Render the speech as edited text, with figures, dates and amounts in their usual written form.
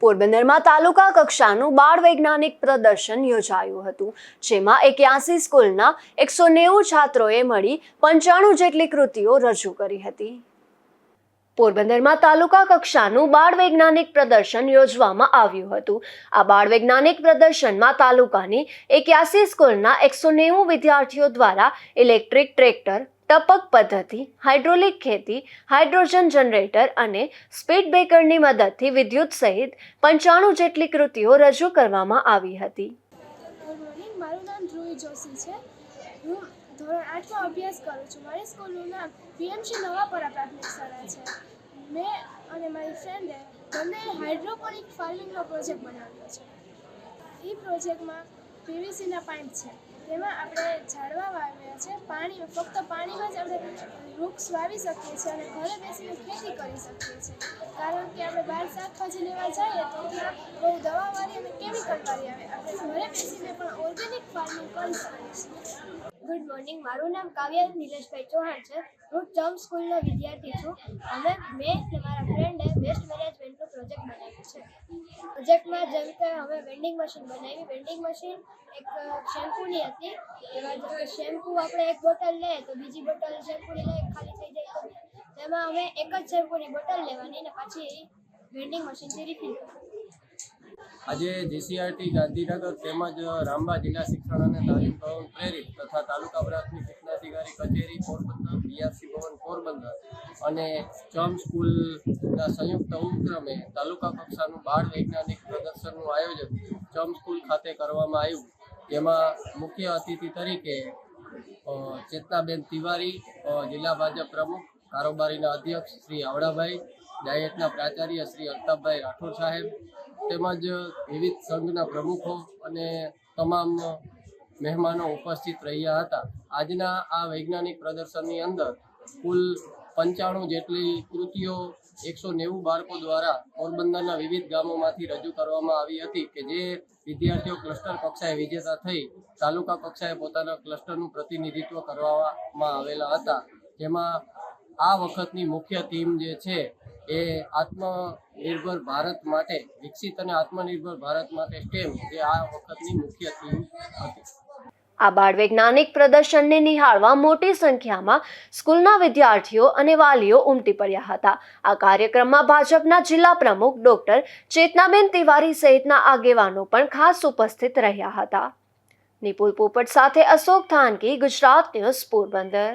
પોરબંદરમાં તાલુકા કક્ષાનું બાળ વૈજ્ઞાનિક પ્રદર્શન યોજાયું હતું, જેમાં 81 સ્કૂલના 190 છાત્રોએ મળી 95 જેટલી કૃતિઓ રજૂ કરી હતી। પોરબંદરમાં તાલુકા કક્ષાનું બાળ વૈજ્ઞાનિક પ્રદર્શન યોજવામાં આવ્યું હતું। આ બાળ વૈજ્ઞાનિક પ્રદર્શનમાં તાલુકાની 81 સ્કૂલના 190 વિદ્યાર્થીઓ દ્વારા ઇલેક્ટ્રિક ટ્રેક્ટર, ટપક પદ્ધતિ, હાઇડ્રોલિક ખેતી, હાઇડ્રોજન જનરેટર અને સ્પીડ બ્રેકરની મદદથી વિદ્યુત સહિત 95 જેટલી કૃતિઓ રજૂ કરવામાં આવી હતી। મારું નામ ધ્રુવી જોશી છે। હું ધોરણ 8માં અભ્યાસ કરું છું। મારી સ્કૂલનું નામ પીએમસી નવાપરા પ્રાથમિક શાળા છે। મેં અને મારી ફ્રેન્ડે બંને હાઇડ્રોપોનિક ફાર્મિંગનો પ્રોજેક્ટ બનાવ્યો છે। એ પ્રોજેક્ટમાં પીવીસીના પાઇપ છે, તેમાં આપણે ઝાડવા વાવ્યા છે। ફક્ત પાણીમાં જ આપણે વૃક્ષ વાવી શકીએ છીએ અને ઘરે બેસીને ખેતી કરી શકીએ છીએ, કારણ કે આપણે બહાર શાકભાજી લેવા જઈએ તો ત્યાં બહુ દવાવાળી અને કેમિકલવાળી આવે। આપણે ઘરે બેસીને પણ ઓર્ગેનિક ફાર્મિંગ કરી શકીએ છીએ। ગુડ મોર્નિંગ, મારું નામ કાવ્યા નિલેશભાઈ ચૌહાણ છે। હું ચમ સ્કૂલનો વિદ્યાર્થી છું। મેં અને મારા ફ્રેન્ડે વેસ્ટ મેનેજમેન્ટનો પ્રોજેક્ટ બનાવ્યો છે। પ્રોજેક્ટમાં જેમ કે હવે વેન્ડિંગ મશીન બનાવી। વેન્ડિંગ મશીન એક શેમ્પૂની હતી। એમાં જેમ કે શેમ્પૂ આપણે એક બોટલ લઈએ તો બીજી બોટલ શેમ્પૂની લઈએ ખાલી થઈ જાય, તો તેમાં અમે એક જ શેમ્પૂની બોટલ લેવાની ને પછી વેન્ડિંગ મશીનથી રિફિલ કરવાની। આજે જીસીઆરટી ગાંધીનગર તેમજ રામબા જિલ્લા શિક્ષણ અને તાલીમ ભવન પ્રેરિત તથા તાલુકા પ્રાથમિક શિક્ષણાધિકારી કચેરી પોરબંદર, બીઆરસી ભવન પોરબંદર અને ચમ સ્કૂલના સંયુક્ત ઉપક્રમે તાલુકા કક્ષાનું બાળ વૈજ્ઞાનિક પ્રદર્શનનું આયોજન ચમ સ્કૂલ ખાતે કરવામાં આવ્યું, જેમાં મુખ્ય અતિથિ તરીકે ચેતનાબેન તિવારી, જિલ્લા ભાજપ પ્રમુખ, કારોબારીના અધ્યક્ષ શ્રી આવડાભાઈ, ડાયેટના પ્રાચાર્ય શ્રી અલ્તાફભાઈ રાઠોડ સાહેબ તેમજ વિવિધ સંઘના પ્રમુખો અને તમામ મહેમાનો ઉપસ્થિત રહ્યા હતા। આજના આ વૈજ્ઞાનિક પ્રદર્શનની અંદર કુલ 95 જેટલી કૃતિઓ 190 બાળકો દ્વારા પોરબંદરના વિવિધ ગામોમાંથી રજૂ કરવામાં આવી હતી, કે જે વિદ્યાર્થીઓ ક્લસ્ટર કક્ષાએ વિજેતા થઈ તાલુકા કક્ષાએ પોતાના ક્લસ્ટરનું પ્રતિનિધિત્વ કરવામાં આવેલા હતા। જેમાં આ વખતની મુખ્ય થીમ જે છે એ આત્મનિર્ભર ભારત માટે, વિકસિત અને આત્મનિર્ભર ભારત માટે સ્ટેમ, જે આ વખતની મુખ્ય થીમ હતી। આ બાળ વૈજ્ઞાનિક પ્રદર્શનને નિહાળવા મોટી સંખ્યામાં સ્કૂલના વિદ્યાર્થીઓ અને વાલીઓ ઉમટી પડ્યા હતા। આ કાર્યક્રમમાં ભાજપના જિલ્લા પ્રમુખ ડોક્ટર ચેતનાબેન તિવારી સહિતના આગેવાનો પણ ખાસ ઉપસ્થિત રહ્યા હતા। નિપુલ પોપટ સાથે અશોક થાનકી, ગુજરાત ન્યૂઝ, પોરબંદર।